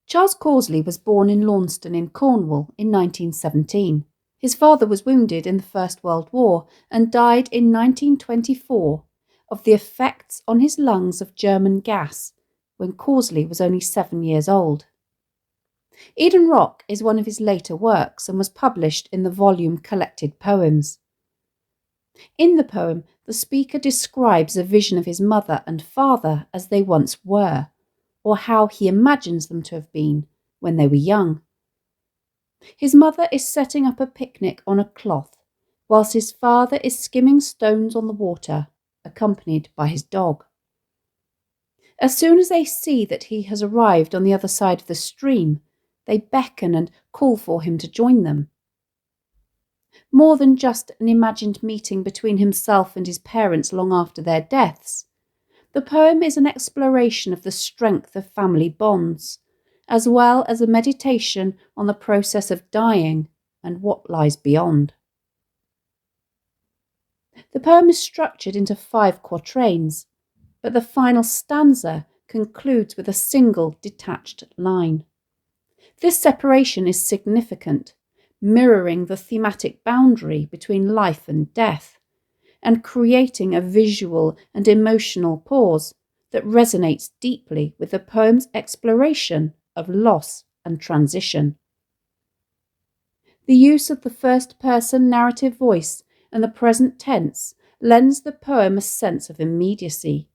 Charles Causley was born in Launceston in Cornwall in 1917. His father was wounded in the First World War and died in 1924 of the effects on his lungs of German gas when Causley was only 7 years old. Eden Rock is one of his later works and was published in the volume Collected Poems. In the poem, the speaker describes a vision of his mother and father as they once were, or how he imagines them to have been when they were young. His mother is setting up a picnic on a cloth, whilst his father is skimming stones on the water, accompanied by his dog. As soon as they see that he has arrived on the other side of the stream, they beckon and call for him to join them. More than just an imagined meeting between himself and his parents long after their deaths, the poem is an exploration of the strength of family bonds, as well as a meditation on the process of dying and what lies beyond. The poem is structured into 5 quatrains, but the final stanza concludes with a single detached line. This separation is significant, mirroring the thematic boundary between life and death, and creating a visual and emotional pause that resonates deeply with the poem's exploration of loss and transition. The use of the first-person narrative voice and the present tense lends the poem a sense of immediacy,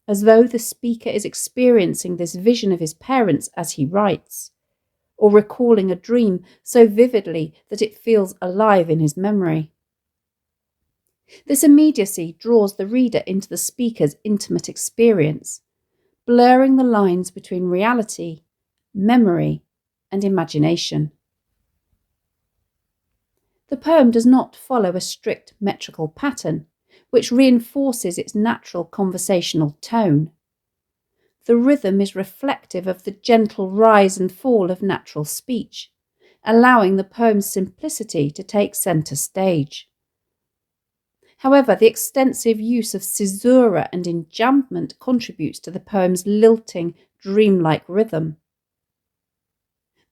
as though the speaker is experiencing this vision of his parents as he writes, or recalling a dream so vividly that it feels alive in his memory. This immediacy draws the reader into the speaker's intimate experience, blurring the lines between reality, memory, and imagination. The poem does not follow a strict metrical pattern, which reinforces its natural conversational tone. The rhythm is reflective of the gentle rise and fall of natural speech, allowing the poem's simplicity to take centre stage. However, the extensive use of caesura and enjambment contributes to the poem's lilting, dreamlike rhythm.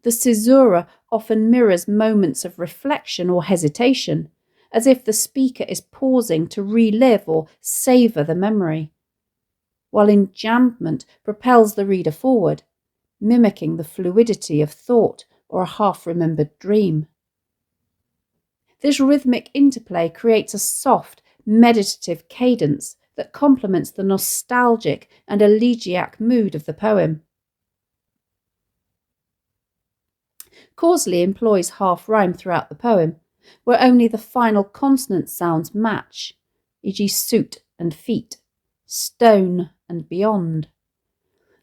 The caesura often mirrors moments of reflection or hesitation, as if the speaker is pausing to relive or savour the memory, while enjambment propels the reader forward, mimicking the fluidity of thought or a half-remembered dream. This rhythmic interplay creates a soft, meditative cadence that complements the nostalgic and elegiac mood of the poem. Causley employs half-rhyme throughout the poem, where only the final consonant sounds match, e.g. suit and feet, stone and beyond.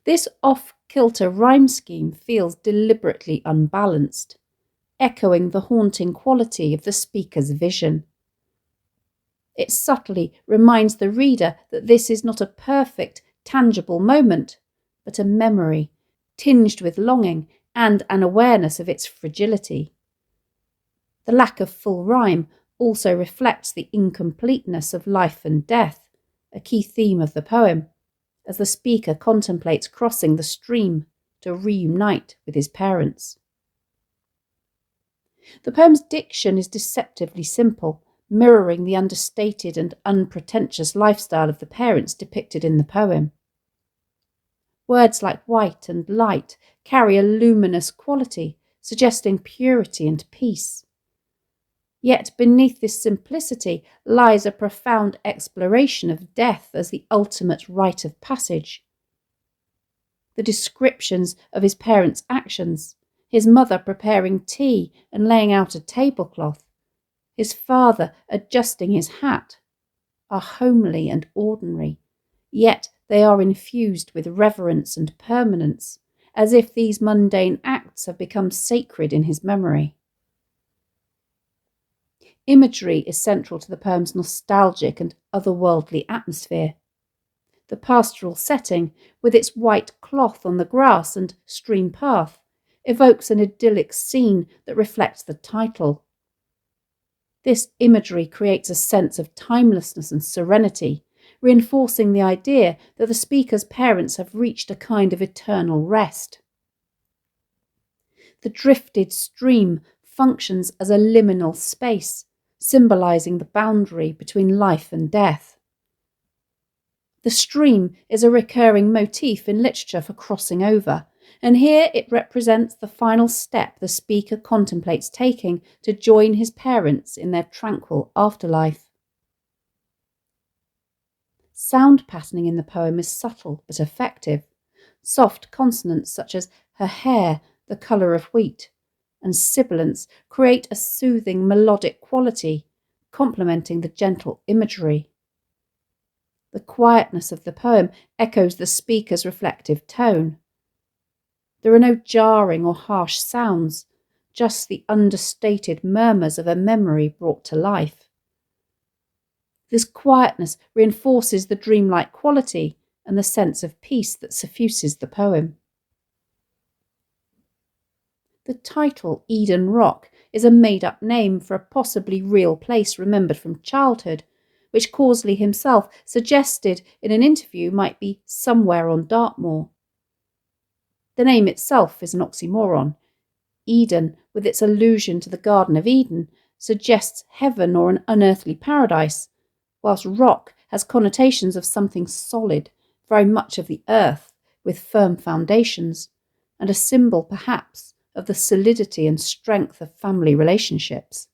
This off-kilter rhyme scheme feels deliberately unbalanced, echoing the haunting quality of the speaker's vision. It subtly reminds the reader that this is not a perfect, tangible moment, but a memory, tinged with longing and an awareness of its fragility. The lack of full rhyme also reflects the incompleteness of life and death, a key theme of the poem, as the speaker contemplates crossing the stream to reunite with his parents. The poem's diction is deceptively simple, mirroring the understated and unpretentious lifestyle of the parents depicted in the poem. Words like white and light carry a luminous quality, suggesting purity and peace. Yet beneath this simplicity lies a profound exploration of death as the ultimate rite of passage. The descriptions of his parents' actions, his mother preparing tea and laying out a tablecloth, his father adjusting his hat, are homely and ordinary, yet they are infused with reverence and permanence, as if these mundane acts have become sacred in his memory. Imagery is central to the poem's nostalgic and otherworldly atmosphere. The pastoral setting, with its white cloth on the grass and stream path, evokes an idyllic scene that reflects the title. This imagery creates a sense of timelessness and serenity, reinforcing the idea that the speaker's parents have reached a kind of eternal rest. The drifted stream functions as a liminal space, symbolising the boundary between life and death. The stream is a recurring motif in literature for crossing over, and here it represents the final step the speaker contemplates taking to join his parents in their tranquil afterlife. Sound patterning in the poem is subtle but effective. Soft consonants such as her hair, the colour of wheat, and sibilants create a soothing melodic quality, complementing the gentle imagery. The quietness of the poem echoes the speaker's reflective tone. There are no jarring or harsh sounds, just the understated murmurs of a memory brought to life. This quietness reinforces the dreamlike quality and the sense of peace that suffuses the poem. The title, Eden Rock, is a made-up name for a possibly real place remembered from childhood, which Causley himself suggested in an interview might be somewhere on Dartmoor. The name itself is an oxymoron. Eden, with its allusion to the Garden of Eden, suggests heaven or an unearthly paradise, whilst rock has connotations of something solid, very much of the earth, with firm foundations, and a symbol, perhaps, of the solidity and strength of family relationships.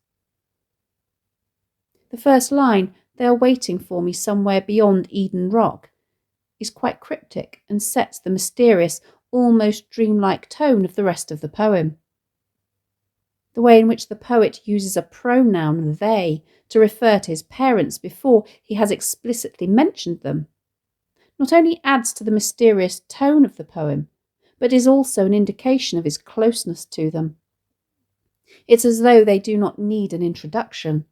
The first line, "They are waiting for me somewhere beyond Eden Rock," is quite cryptic and sets the mysterious, almost dreamlike tone of the rest of the poem. The way in which the poet uses a pronoun, they, to refer to his parents before he has explicitly mentioned them, not only adds to the mysterious tone of the poem, but is also an indication of his closeness to them. It's as though they do not need an introduction.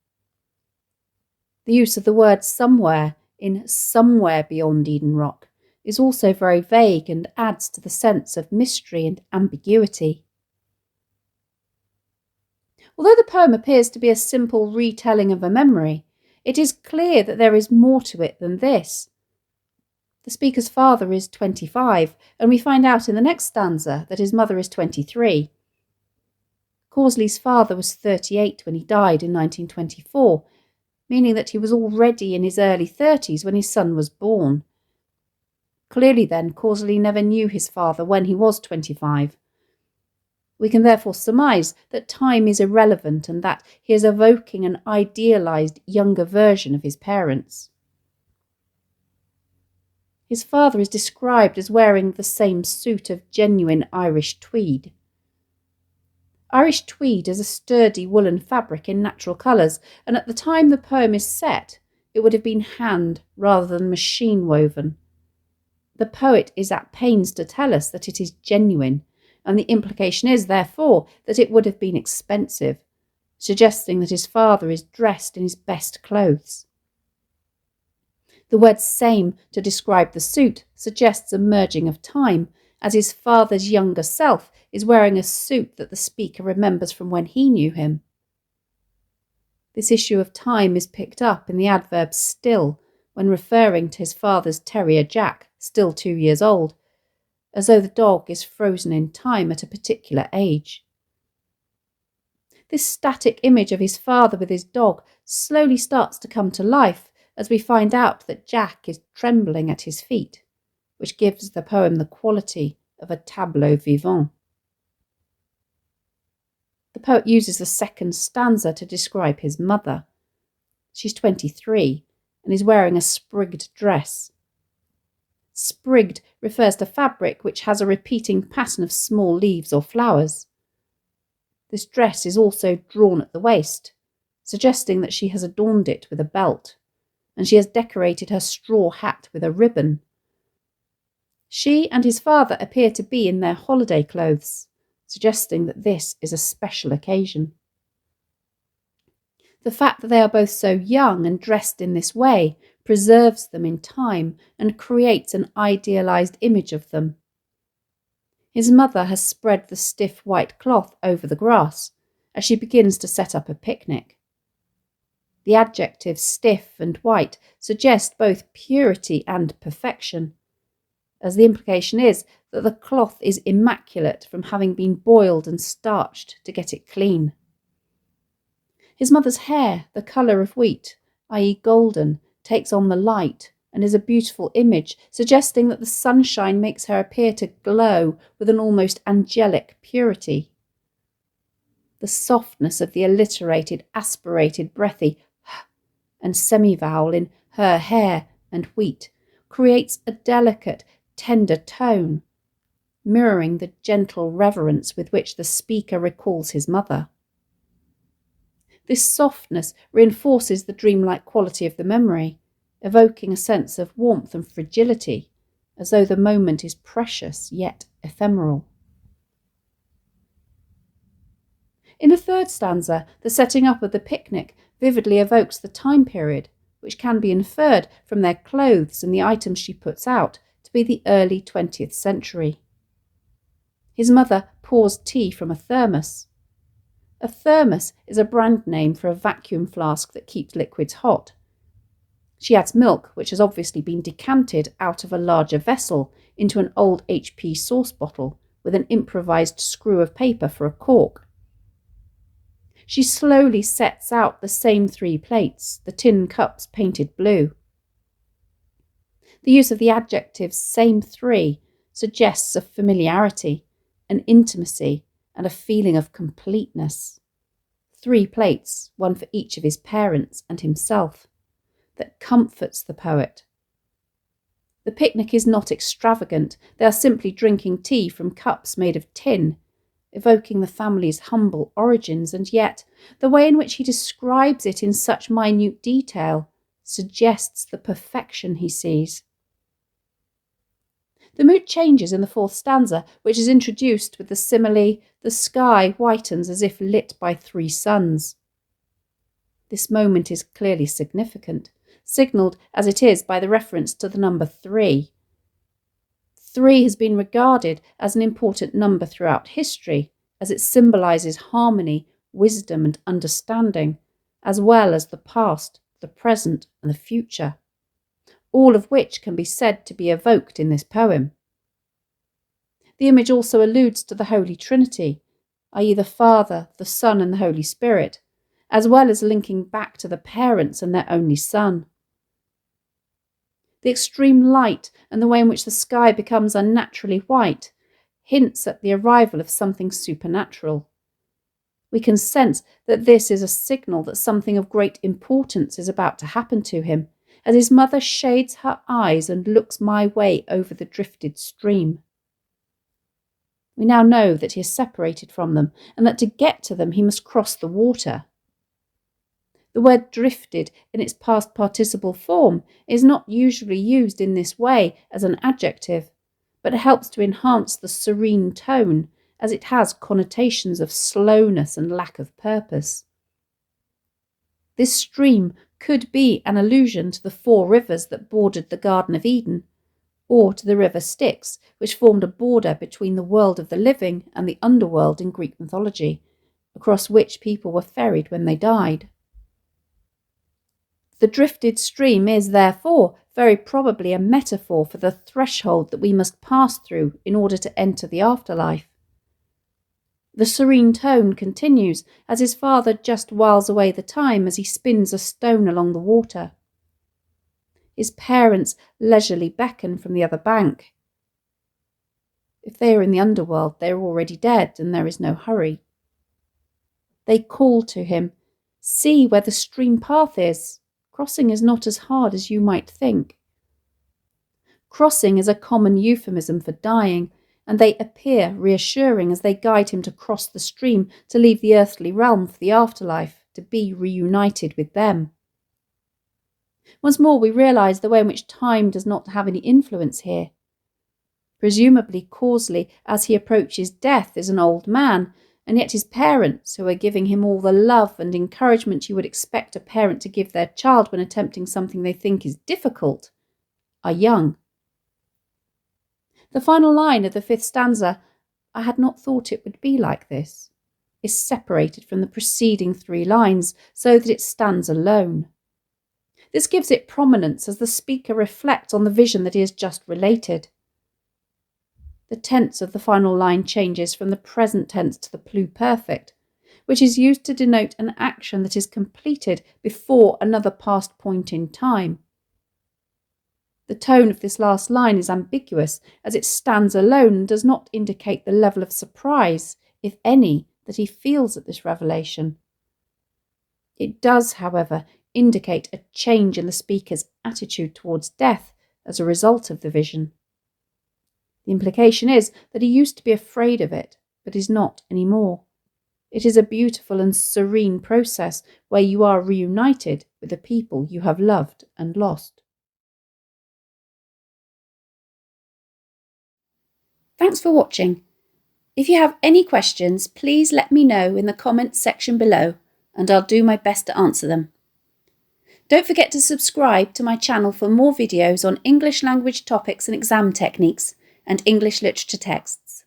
The use of the word somewhere in somewhere beyond Eden Rock is also very vague and adds to the sense of mystery and ambiguity. Although the poem appears to be a simple retelling of a memory, it is clear that there is more to it than this. The speaker's father is 25, and we find out in the next stanza that his mother is 23. Causley's father was 38 when he died in 1924, meaning that he was already in his early 30s when his son was born. Clearly then, Causley never knew his father when he was 25. We can therefore surmise that time is irrelevant and that he is evoking an idealised younger version of his parents. His father is described as wearing the same suit of genuine Irish tweed. Irish tweed is a sturdy woolen fabric in natural colours, and at the time the poem is set, it would have been hand rather than machine woven. The poet is at pains to tell us that it is genuine, and the implication is, therefore, that it would have been expensive, suggesting that his father is dressed in his best clothes. The word same to describe the suit suggests a merging of time, as his father's younger self is wearing a suit that the speaker remembers from when he knew him. This issue of time is picked up in the adverb still when referring to his father's terrier Jack, still 2 years old, as though the dog is frozen in time at a particular age. This static image of his father with his dog slowly starts to come to life as we find out that Jack is trembling at his feet, which gives the poem the quality of a tableau vivant. The poet uses the second stanza to describe his mother. She's 23 and is wearing a sprigged dress. Sprigged refers to fabric which has a repeating pattern of small leaves or flowers. This dress is also drawn at the waist, suggesting that she has adorned it with a belt, and she has decorated her straw hat with a ribbon. She and his father appear to be in their holiday clothes, suggesting that this is a special occasion. The fact that they are both so young and dressed in this way preserves them in time and creates an idealised image of them. His mother has spread the stiff white cloth over the grass as she begins to set up a picnic. The adjectives stiff and white suggest both purity and perfection, as the implication is that the cloth is immaculate from having been boiled and starched to get it clean. His mother's hair, the colour of wheat, i.e. golden, takes on the light and is a beautiful image, suggesting that the sunshine makes her appear to glow with an almost angelic purity. The softness of the alliterated, aspirated, breathy and semivowel in her hair and wheat creates a delicate, tender tone, mirroring the gentle reverence with which the speaker recalls his mother. This softness reinforces the dreamlike quality of the memory, evoking a sense of warmth and fragility, as though the moment is precious yet ephemeral. In the third stanza, the setting up of the picnic vividly evokes the time period, which can be inferred from their clothes and the items she puts out to be the early 20th century. His mother pours tea from a thermos. A thermos is a brand name for a vacuum flask that keeps liquids hot. She adds milk, which has obviously been decanted out of a larger vessel into an old HP sauce bottle with an improvised screw of paper for a cork. She slowly sets out the same 3 plates, the tin cups painted blue. The use of the adjectives same 3 suggests a familiarity, an intimacy, and a feeling of completeness. 3 plates, one for each of his parents and himself, that comforts the poet. The picnic is not extravagant. They are simply drinking tea from cups made of tin, evoking the family's humble origins, and yet the way in which he describes it in such minute detail suggests the perfection he sees. The mood changes in the 4th stanza, which is introduced with the simile, the sky whitens as if lit by 3 suns. This moment is clearly significant, signalled as it is by the reference to the number 3. 3 has been regarded as an important number throughout history, as it symbolises harmony, wisdom and understanding, as well as the past, the present and the future, all of which can be said to be evoked in this poem. The image also alludes to the Holy Trinity, i.e. the Father, the Son and the Holy Spirit, as well as linking back to the parents and their only son. The extreme light and the way in which the sky becomes unnaturally white hints at the arrival of something supernatural. We can sense that this is a signal that something of great importance is about to happen to him, as his mother shades her eyes and looks my way over the drifted stream. We now know that he is separated from them, and that to get to them he must cross the water. The word drifted in its past participle form is not usually used in this way as an adjective, but it helps to enhance the serene tone, as it has connotations of slowness and lack of purpose. This stream could be an allusion to the 4 rivers that bordered the Garden of Eden, or to the river Styx, which formed a border between the world of the living and the underworld in Greek mythology, across which people were ferried when they died. The drifted stream is, therefore, very probably a metaphor for the threshold that we must pass through in order to enter the afterlife. The serene tone continues as his father just whiles away the time as he spins a stone along the water. His parents leisurely beckon from the other bank. If they are in the underworld, they are already dead, and there is no hurry. They call to him, "See where the stream path is. Crossing is not as hard as you might think." Crossing is a common euphemism for dying, and they appear reassuring as they guide him to cross the stream to leave the earthly realm for the afterlife, to be reunited with them. Once more we realise the way in which time does not have any influence here. Presumably Causley, as he approaches death, is an old man, and yet his parents, who are giving him all the love and encouragement you would expect a parent to give their child when attempting something they think is difficult, are young. The final line of the 5th stanza, "I had not thought it would be like this," is separated from the preceding 3 lines so that it stands alone. This gives it prominence as the speaker reflects on the vision that he has just related. the tense of the final line changes from the present tense to the pluperfect, which is used to denote an action that is completed before another past point in time. The tone of this last line is ambiguous, as it stands alone and does not indicate the level of surprise, if any, that he feels at this revelation. It does, however, indicate a change in the speaker's attitude towards death as a result of the vision. The implication is that he used to be afraid of it, but is not anymore. It is a beautiful and serene process where you are reunited with the people you have loved and lost. Thanks for watching. If you have any questions, please let me know in the comments section below, and I'll do my best to answer them. Don't forget to subscribe to my channel for more videos on English language topics and exam techniques, and English literature texts.